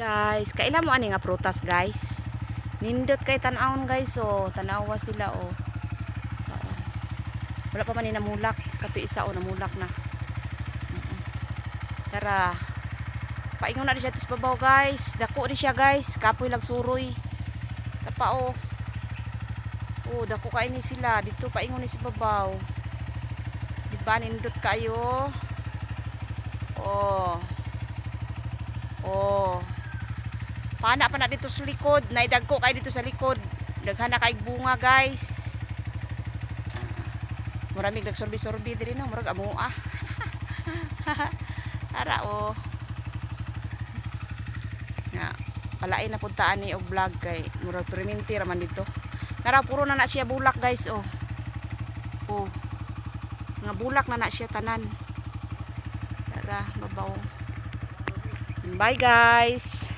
Guys, kaila mo ani nga prutas guys. Nindot kay tan-awon guys oh, tanawa sila oh. Oo. Wala pa man ni namulak, kato isa oh namulak na. Tara. Paingon na di siya tus babaw guys. Dako di siya guys, kapoy lag suroy. Tapa oh. Oh, dako kay ni sila dito paingon ni si babaw. Di ba nindot kayo? Oh. Oh. Pana pa na dito sa likod. Naidagko kay dito sa likod. Daghan na kay bunga guys. Muramig nagsorbi-sorbi diri no, murag amoa. Ara oh. Nga, palain na puntaan ni og vlog kay murag perminti raman dito. Nara puro na siya bulak guys oh. Oh. Nga bulak na siya tanan. Tara, babaw. Bye guys.